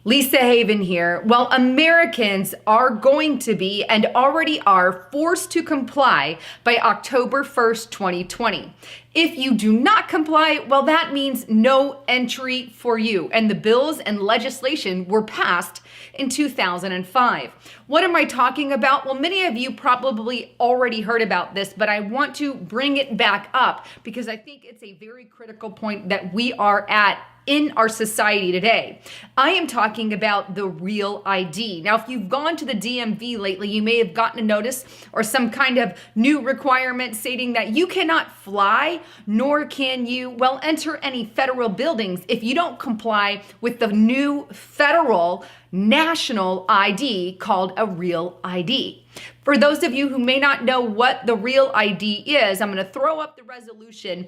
Lisa Haven here. Well, Americans are going to be and already are forced to comply by October 1st, 2020. If you do not comply, well, that means no entry for you. And the bills and legislation were passed in 2005. What am I talking about? Well, many of you probably already heard about this, but I want to bring it back up because I think it's a very critical point that we are at in our society today. I am talking about the real ID. Now, if you've gone to the DMV lately, you may have gotten a notice or some kind of new requirement stating that you cannot fly, nor can you, well, enter any federal buildings if you don't comply with the new federal national ID called a real ID. For those of you who may not know what the real ID is, I'm going to throw up the resolution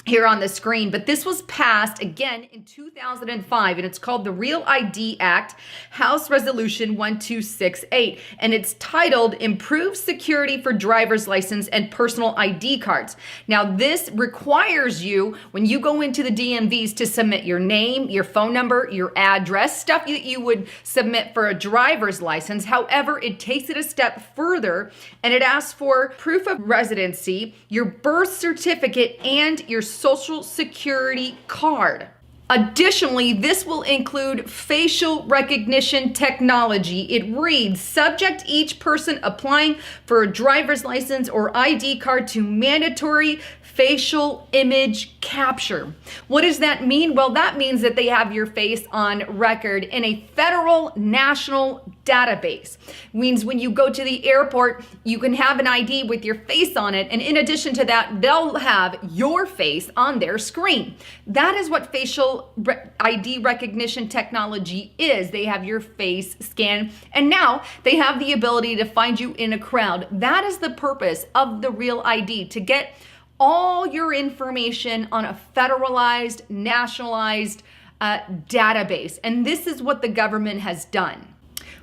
here on the screen, but this was passed again in 2005, and it's called the Real ID Act, House Resolution 1268, and it's titled Improved Security for Driver's License and Personal ID Cards. Now, this requires you, when you go into the DMVs, to submit your name, your phone number, your address, stuff that you would submit for a driver's license. However, it takes it a step further, and it asks for proof of residency, your birth certificate, and your Social Security card. Additionally, this will include facial recognition technology. It reads, subject each person applying for a driver's license or ID card to mandatory facial image capture. What does that mean? Well, that means that they have your face on record in a federal national database. It means when you go to the airport, you can have an ID with your face on it. And in addition to that, they'll have your face on their screen. That is what facial ID recognition technology is. They have your face scanned, and now they have the ability to find you in a crowd. That is the purpose of the Real ID, to get all your information on a federalized, nationalized database. And this is what the government has done.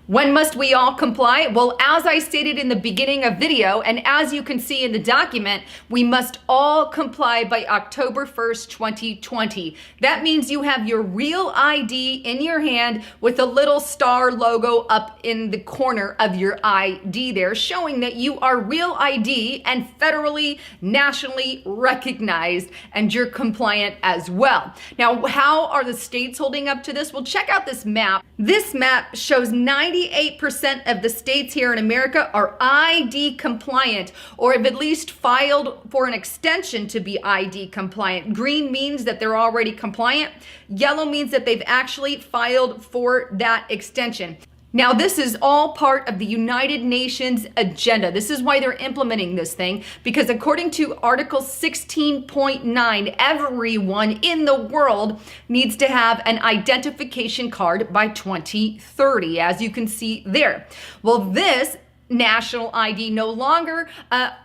When must we all comply? Well, as I stated in the beginning of video, and as you can see in the document, we must all comply by October 1st, 2020. That means you have your real ID in your hand with a little star logo up in the corner of your ID there, showing that you are real ID and federally, nationally recognized, and you're compliant as well. Now, how are the states holding up to this? Well, check out this map. This map shows 98% of the states here in America are ID compliant, or have at least filed for an extension to be ID compliant. Green means that they're already compliant. Yellow means that they've actually filed for that extension. Now, this is all part of the United Nations agenda. This is why they're implementing this thing, because according to Article 16.9, everyone in the world needs to have an identification card by 2030, as you can see there. Well, this national ID no longer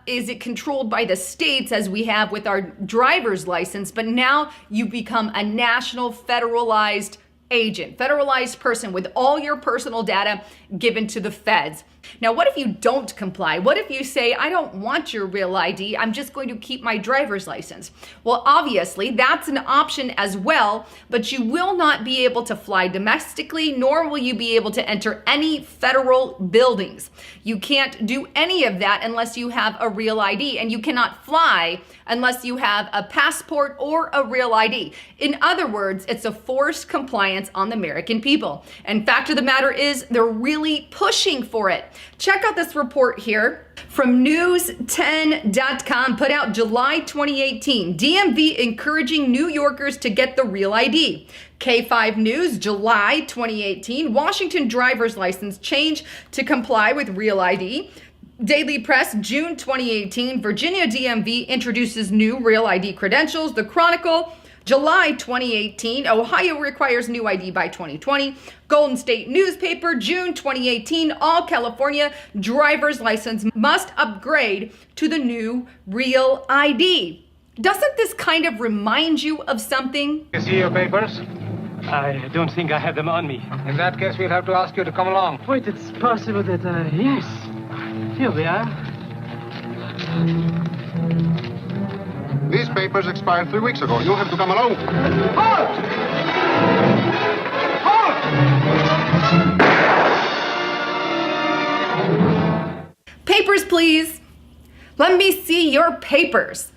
is it controlled by the states as we have with our driver's license, but now you become a national federalized agent, federalized person with all your personal data given to the feds. Now, what if you don't comply? What if you say, I don't want your real ID, I'm just going to keep my driver's license? Well, obviously, that's an option as well, but you will not be able to fly domestically, nor will you be able to enter any federal buildings. You can't do any of that unless you have a real ID, and you cannot fly unless you have a passport or a real ID. In other words, it's a forced compliance on the American people. And fact of the matter is, they're really pushing for it. Check out this report here from news10.com, put out July 2018. DMV encouraging New Yorkers to get the real ID. K5 News, July 2018. Washington driver's license change to comply with real ID. Daily Press, June 2018. Virginia DMV introduces new real ID credentials. The Chronicle, July 2018, Ohio requires new ID by 2020. Golden State Newspaper, June 2018, all California driver's license must upgrade to the new real ID. Doesn't this kind of remind you of something? You see your papers? I don't think I have them on me. In that case, we'll have to ask you to come along. Wait, it's possible that yes. Here we are. These papers expired 3 weeks ago. You'll have to come along. Halt! Halt! please. Let me see your papers.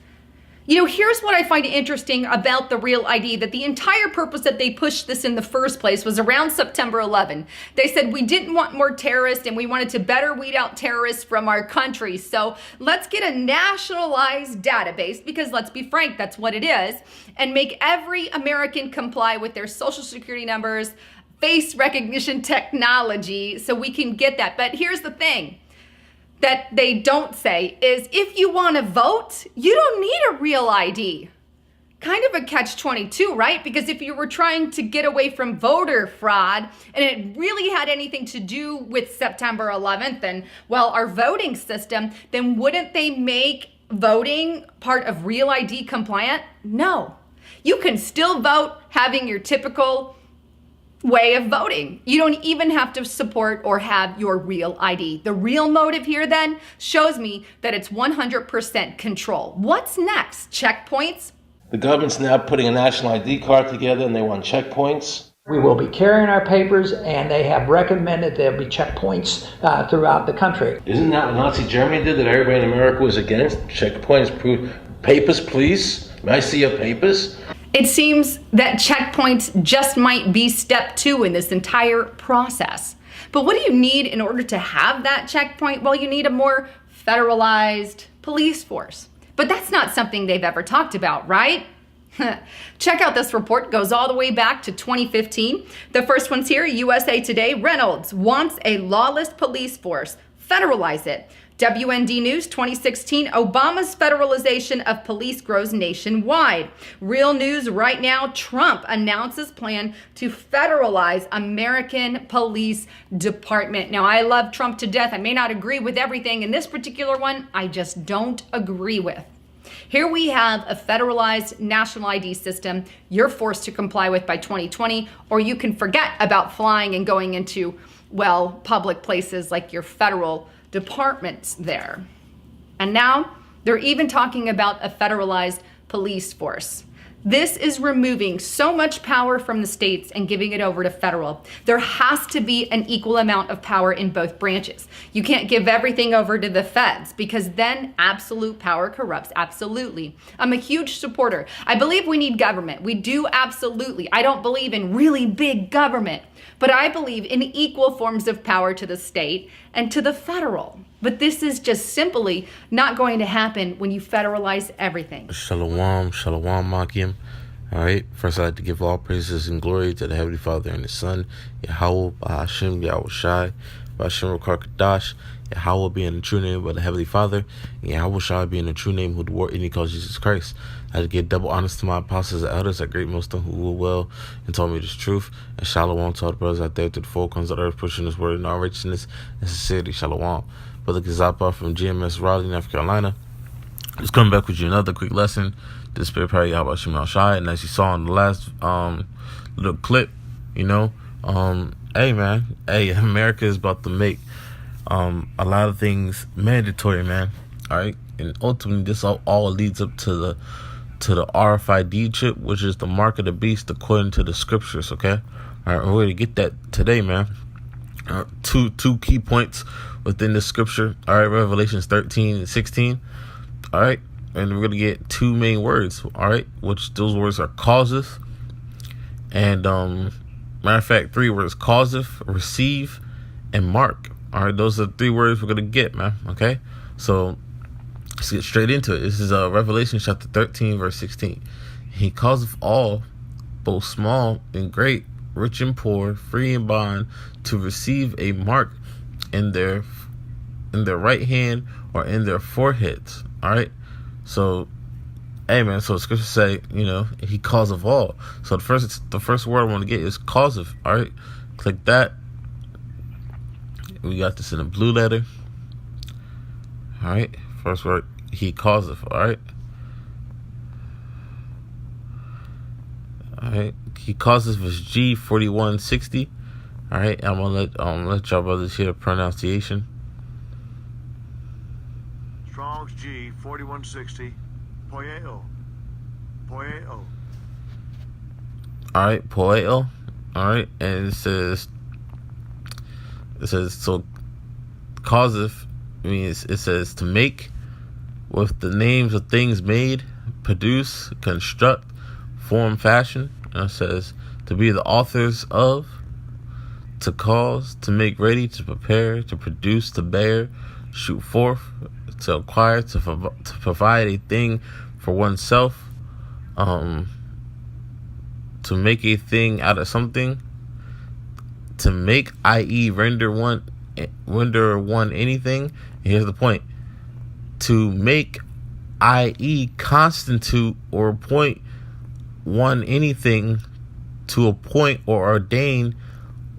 You know, here's what I find interesting about the Real ID, that the entire purpose that they pushed this in the first place was around September 11. They said we didn't want more terrorists and we wanted to better weed out terrorists from our country. So let's get a nationalized database, because let's be frank, that's what it is, and make every American comply with their social security numbers, face recognition technology, so we can get that. But here's the thing that they don't say is, if you want to vote, you don't need a real ID. Kind of a catch-22, right? Because if you were trying to get away from voter fraud and it really had anything to do with September 11th and, well, our voting system, then wouldn't they make voting part of Real ID compliant? No. You can still vote having your typical way of voting. You don't even have to support or have your real ID. The real motive here then shows me that it's 100% control. What's next? Checkpoints? The government's now putting a national ID card together and they want checkpoints. We will be carrying our papers, and they have recommended there'll be checkpoints throughout the country. Isn't that what Nazi Germany did that everybody in America was against? Checkpoints, prove papers, please. May I see your papers? It seems that checkpoints just might be step 2 in this entire process. But what do you need in order to have that checkpoint? Well, you need a more federalized police force. But that's not something they've ever talked about, right? Check out this report. It goes all the way back to 2015. The first one's here, USA Today. Reynolds wants a lawless police force. Federalize it. WND News 2016, Obama's federalization of police grows nationwide. Real News right now, Trump announces plan to federalize American police department. Now, I love Trump to death. I may not agree with everything in this particular one. I just don't agree with. Here we have a federalized national ID system you're forced to comply with by 2020, or you can forget about flying and going into, well, public places like your federal departments there. And now they're even talking about a federalized police force. This is removing so much power from the states and giving it over to federal. There has to be an equal amount of power in both branches. You can't give everything over to the feds, because then absolute power corrupts. Absolutely. I'm a huge supporter. I believe we need government. We do, absolutely. I don't believe in really big government, but I believe in equal forms of power to the state and to the federal. But this is just simply not going to happen when you federalize everything. Shalom, shalom, Makim. All right. First, I'd like to give all praises and glory to the Heavenly Father and His Son, Yahweh, Bahashim, Yahweh Shai, Bahashim, Rakar Yahweh being the true name of the Heavenly Father, and Yahweh Shai being the true name who wore any called Jesus Christ. I had to give double honors to my apostles and elders, a great most of who will well and told me this truth. And shalom to all the brothers out there to the four corners of the earth, pushing this word in all righteousness and sincerity. Shalom. Brother Gazapa from GMS Raleigh, North Carolina. Just coming back with you another quick lesson. The spirit power Yahweh Shemel Shai. And as you saw in the last little clip, hey man, America is about to make a lot of things mandatory, man. All right, and ultimately this all leads up to the rfid chip, which is the mark of the beast according to the scriptures. Okay, all right, we're going to get that today, man. Two key points within the scripture. All right, Revelations 13 and 16. All right, and we're going to get two main words. All right, which those words are causeth and matter of fact, 3 words: causeth, receive, and mark. All right, those are the 3 words we're going to get, man. Okay, so let's get straight into it. This is Revelation chapter 13, verse 16. He causeth all, both small and great, rich and poor, free and bond, to receive a mark in their right hand or in their foreheads. All right, so hey man, so the scriptures say, he causeth all. So the first word I want to get is causeth. All right, click that. We got this in a blue letter. All right, first word, he causeth. All right. All right, he causes was G4160. All right, I'm gonna let y'all brothers hear the pronunciation. Strong's G4160. Poeo. All right, poeo. All right, and it says so causeth means it says to make with the names of things made, produce, construct, form, fashion. And it says to be the authors of, to cause, to make ready, to prepare, to produce, to bear, shoot forth, to acquire, to provide a thing for oneself, to make a thing out of something, to make, i.e., render one anything. And here's the point: to make, i.e., constitute or appoint one anything, to appoint or ordain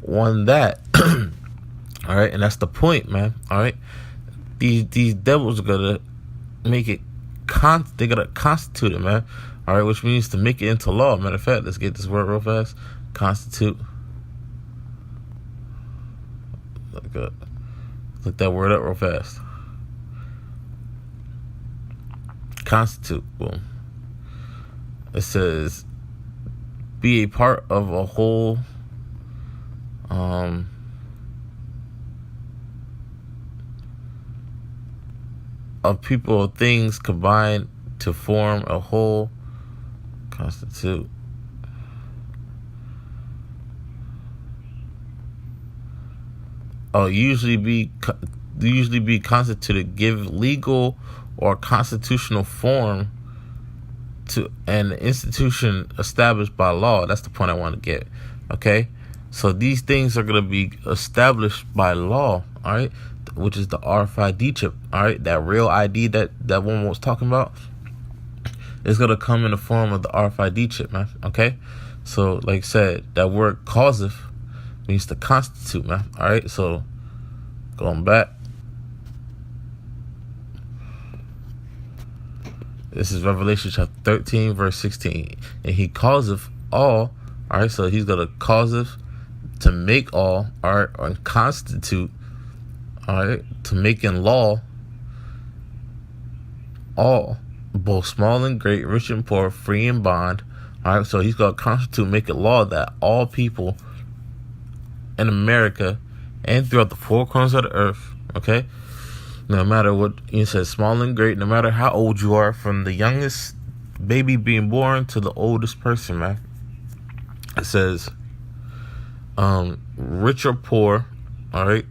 one that. All right, and that's the point, man. All right, these devils are gonna make it they're gonna constitute it, man. All right, which means to make it into law. Matter of fact, let's get this word real fast. Constitute. Look that word up real fast. Constitute. Boom. It says be a part of a whole. Of people or things combined to form a whole. Constitute. Usually be constituted, give legal or constitutional form to an institution established by law. That's the point I want to get. Okay, so these things are going to be established by law. All right, which is the RFID chip. All right, that real ID that one was talking about is going to come in the form of the RFID chip, man. Okay, so like I said, that word causeth means to constitute, man. All right, so going back, this is Revelation chapter 13, verse 16. And he causeth all. All right, so he's gonna causeth to make all. All right, or constitute. All right, to make in law all, both small and great, rich and poor, free and bond. All right, so he's gonna constitute, make it law that all people in America and throughout the four corners of the earth, okay, no matter what, he says small and great, no matter how old you are, from the youngest baby being born to the oldest person, man. It says rich or poor, all right,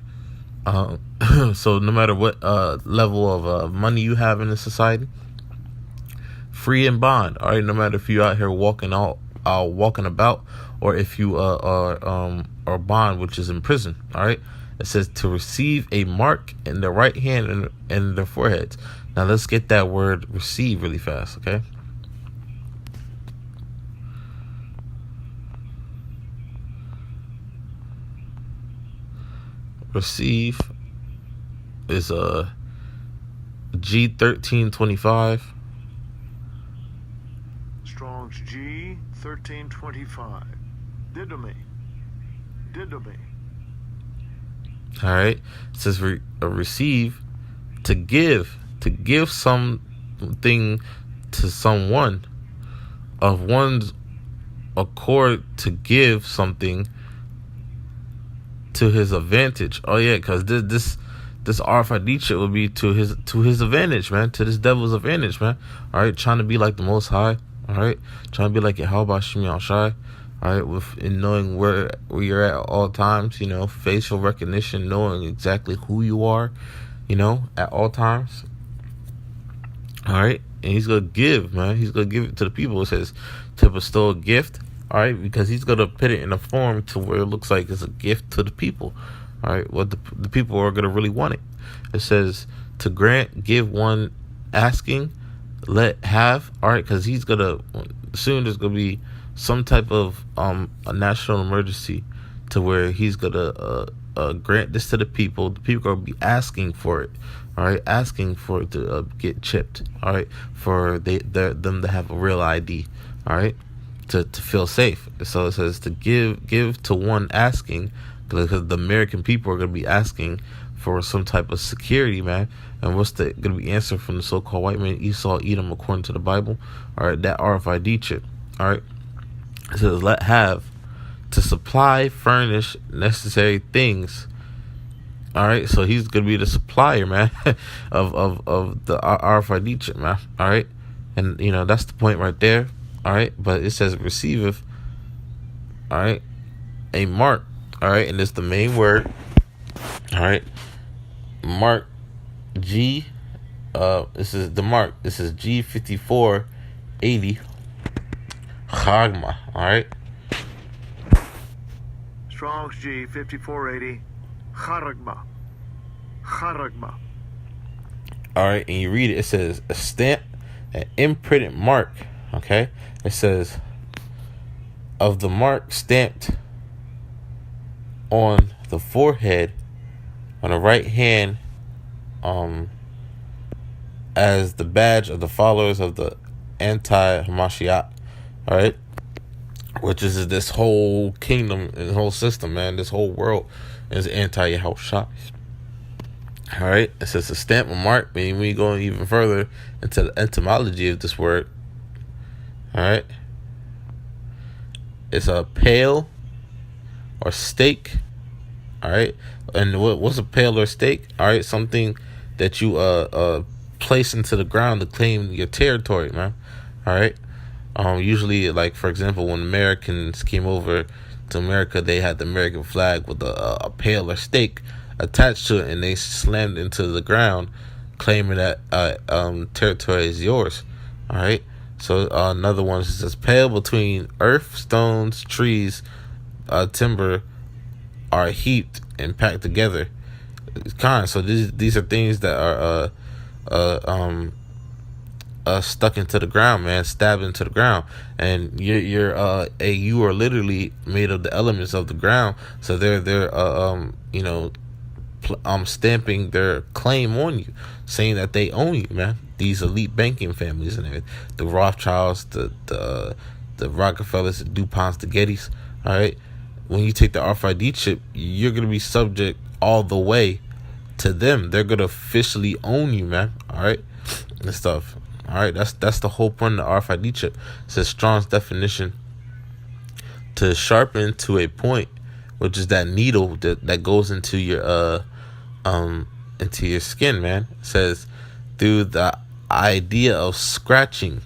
so no matter what level of money you have in the society, free and bond, all right, no matter if you're out here walking about, or if you are bond, which is in prison. All right, it says to receive a mark in the right hand and their foreheads. Now let's get that word receive really fast. Okay, receive is G1325. Strong's G 1325. Did to me. All right, it says receive, to give something to someone of one's accord, to give something to his advantage. Oh yeah, because this RFID chip will be to his advantage, man, to this devil's advantage, man. All right, trying to be like the Most High. All right, trying to be like Yahweh Shemi Shai. All right, in knowing where you're at all times, you know, facial recognition, knowing exactly who you are, you know, at all times. All right, and he's gonna give, man. He's gonna give it to the people. It says to bestow a gift. All right, because he's gonna put it in a form to where it looks like it's a gift to the people. All right, what the people are gonna really want it. It says to grant, give one asking, let have. All right, because he's gonna soon. There's gonna be some type of a national emergency to where he's gonna grant this to the people. The people are gonna be asking for it. All right, asking for it to get chipped. All right, for them to have a real ID. All right, to feel safe. So it says to give to one asking, because the American people are gonna be asking for some type of security, man. And what's gonna be answered from the so-called white man, Esau, Edom, according to the Bible? All right, that RFID chip. All right. It says to supply, furnish necessary things All right, so he's gonna be the supplier, man, of the RFID chip, man. All right, and that's the point right there. All right, but it says receiveth. All right, a mark. All right, and it's the main word. All right, mark G. This is the mark. This is G5480 Chagma. All right. Strong's G 5480. Charagma. Charagma. All right, and you read it. It says a stamp, an imprinted mark. Okay, it says of the mark stamped on the forehead on the right hand, as the badge of the followers of the anti-Hamashiach. All right, which is this whole kingdom and whole system, man. This whole world is anti-Yahushua. All right, it says a stamp or mark. I mean, we going even further into the etymology of this word. All right, it's a pail or stake. All right, and what's a pail or stake? All right, something that you place into the ground to claim your territory, man. All right. Usually, like, for example, when Americans came over to America, they had the American flag with a pail or stake attached to it, and they slammed into the ground, claiming that territory is yours. All right. So another one says pail between earth, stones, trees, timber are heaped and packed together. So these are things that are stuck into the ground, man, stabbed into the ground, and you are literally made of the elements of the ground. So they're stamping their claim on you, saying that they own you, man. These elite banking families and everything, the Rothschilds, the Rockefellers, the DuPonts, the Gettys. All right, when you take the RFID chip, you're gonna be subject all the way to them. They're gonna officially own you, man. All right, and stuff. All right, that's the whole point of the RFID chip. It says Strong's definition: to sharpen to a point, which is that needle that goes into your skin, man. It says through the idea of scratching.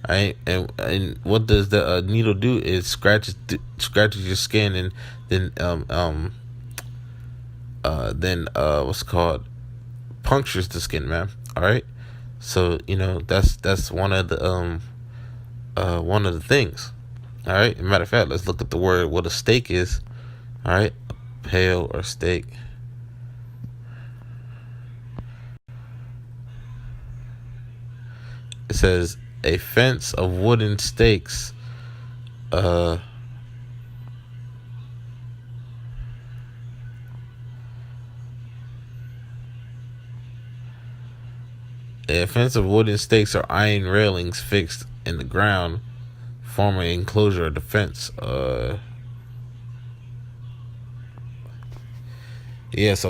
Right, and what does the needle do? It scratches your skin, and then what's called punctures the skin, man. All right, so that's one of the things. All right. As a matter of fact, let's look at the word what a stake is. All right, a pail or stake. It says a fence of wooden stakes. A fence of wooden stakes or iron railings fixed in the ground form an enclosure or defense. So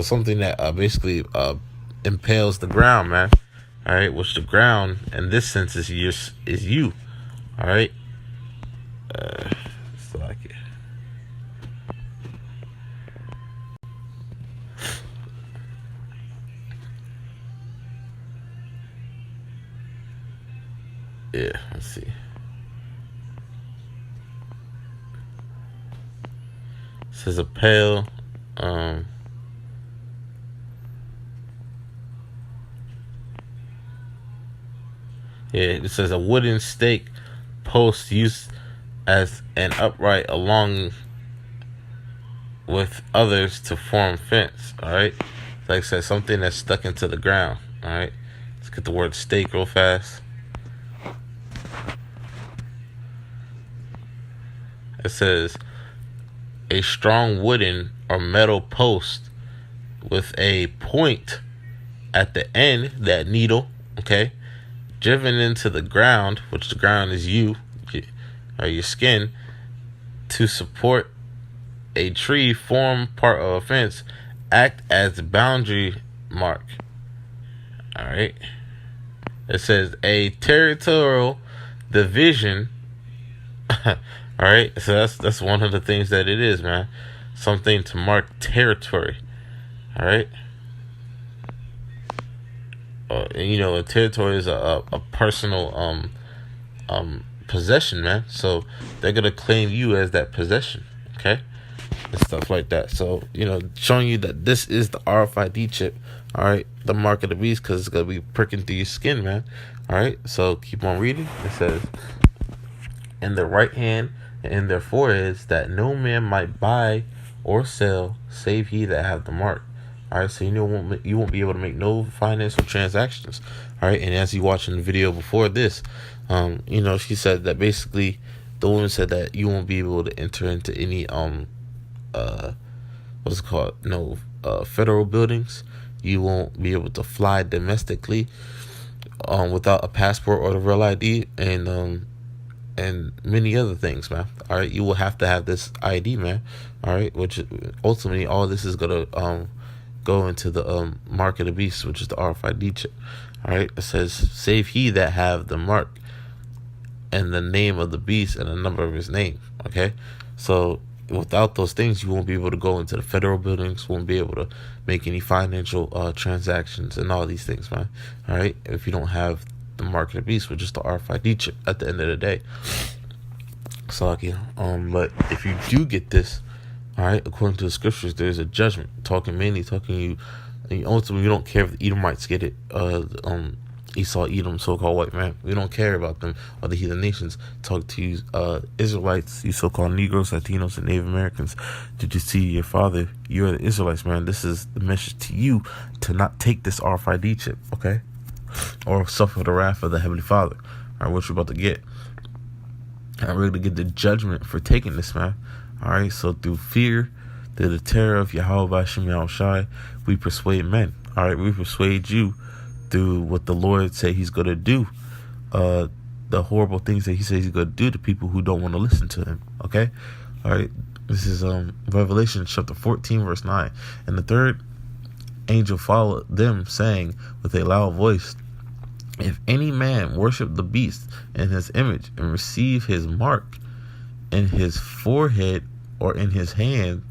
something that basically impales the ground, man. All right, which the ground in this sense is you. All right. It's like it. Yeah, let's see. It says a pail. It says a wooden stake post used as an upright along with others to form fence. All right, like I said, something that's stuck into the ground. All right, let's get the word stake real fast. It says a strong wooden or metal post with a point at the end, that needle, okay, driven into the ground, which the ground is you or your skin, to support a tree, form part of a fence, act as the boundary mark. All right. It says a territorial division. All right. So that's one of the things that it is, man. Something to mark territory. All right. And, a territory is a personal possession, man. So they're gonna claim you as that possession, okay, and stuff like that. So showing you that this is the RFID chip, all right, the mark of the beast, because it's gonna be pricking through your skin, man. All right, so keep on reading. It says, "In the right hand and in their foreheads, that no man might buy or sell, save he that have the mark." All right, so you won't be able to make no financial transactions. All right, and as you watching the video before this, she said that basically the woman said that you won't be able to enter into any what's it called? No, federal buildings. You won't be able to fly domestically without a passport or the real ID, and many other things, man. All right, you will have to have this ID, man. All right, which ultimately all this is gonna go into the mark of the beast, which is the RFID chip. All right, it says, "Save he that have the mark and the name of the beast and the number of his name." Okay, so without those things, you won't be able to go into the federal buildings, won't be able to make any financial transactions and all these things, man. All right, if you don't have the mark of the beast, which is the RFID chip at the end of the day. So but if you do get this, all right, according to the scriptures, there's a judgment. Ultimately, you don't care if the Edomites get it. Esau, Edom, so-called white man. We don't care about them or the heathen nations. Talk to you, Israelites, you so-called Negroes, Latinos, and Native Americans. Did you see your father? You're the Israelites, man. This is the message to you to not take this RFID chip, okay? Or suffer the wrath of the Heavenly Father. All right, what you're about to get. And we're going to get the judgment for taking this, man. All right, so through fear, through the terror of Yahweh Shem Yahushai, we persuade men. All right, we persuade you through what the Lord said he's going to do. The horrible things that he says he's going to do to people who don't want to listen to him. Okay? All right, this is Revelation chapter 14, verse 9. "And the third angel followed them, saying with a loud voice, If any man worship the beast and his image and receive his mark in his forehead or in his hand,"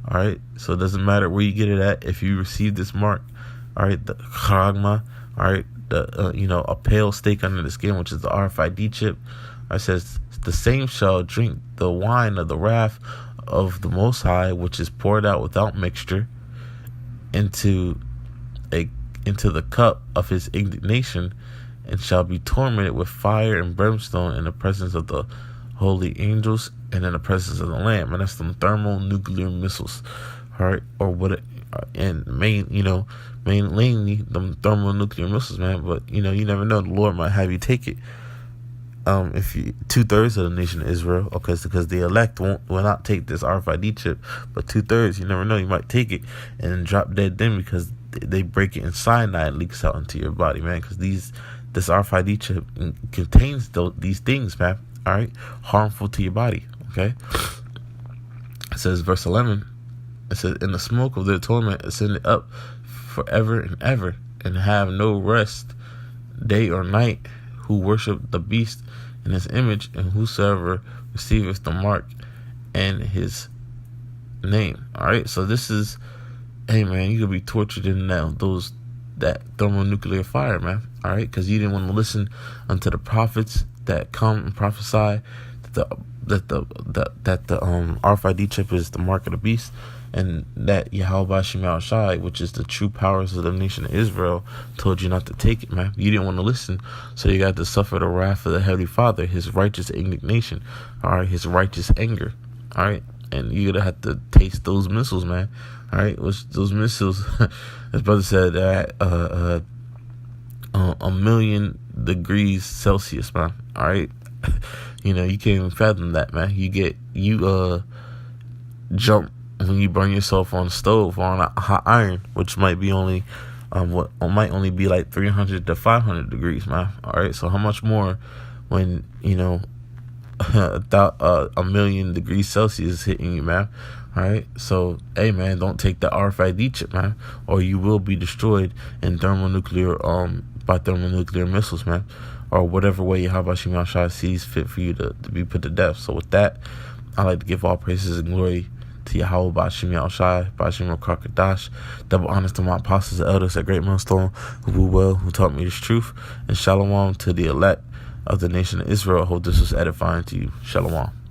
all right, so it doesn't matter where you get it at. If you receive this mark, all right, the charagma, all right, the a pale stake under the skin, which is the RFID chip, it says, "The same shall drink the wine of the wrath of the Most High, which is poured out without mixture into the cup of his indignation, and shall be tormented with fire and brimstone in the presence of the holy angels and in the presence of the Lamb." And that's some thermonuclear missiles, all right, or what? And mainly them thermonuclear missiles, man. But you never know. The Lord might have you take it. If 2/3 of the nation of Israel, okay, because the elect will not take this RFID chip, but 2/3, you never know, you might take it and drop dead then, because they break it and cyanide leaks out into your body, man. Because this RFID chip contains these things, man. All right, harmful to your body. Okay, it says verse 11. It says, "In the smoke of their torment ascended up forever and ever, and have no rest day or night, who worship the beast in his image, and whosoever receiveth the mark and his name." All right, so this is, hey man, you could be tortured in that thermonuclear fire, man. All right, because you didn't want to listen unto the prophets that come and prophesy that the RFID chip is the mark of the beast, and that Yahweh Shem Yahushai, which is the true powers of the nation of Israel, told you not to take it, man. You didn't want to listen, so you got to suffer the wrath of the Heavenly Father, his righteous indignation, all right, his righteous anger, all right, and you're gonna have to taste those missiles, man. All right, which those missiles, his brother said that 1,000,000 degrees Celsius, man. All right, you can't even fathom that, man. You jump when you burn yourself on a stove or on a hot iron, which might be only might only be like 300 to 500 degrees, man. All right, so how much more when 1,000,000 degrees Celsius is hitting you, man? All right, so hey, man, don't take the RFID chip, man, or you will be destroyed in by thermonuclear missiles, man, or whatever way Yahweh Shem Yahushai sees fit for you to be put to death. So with that, I like to give all praises and glory to to Yahweh Ba'ashim Yahushai, Ba'ashim Rakakadash. Double honors to my apostles and elders at Great Millstone, who taught me this truth. And shalom to the elect of the nation of Israel. I hope this was edifying to you. Shalom.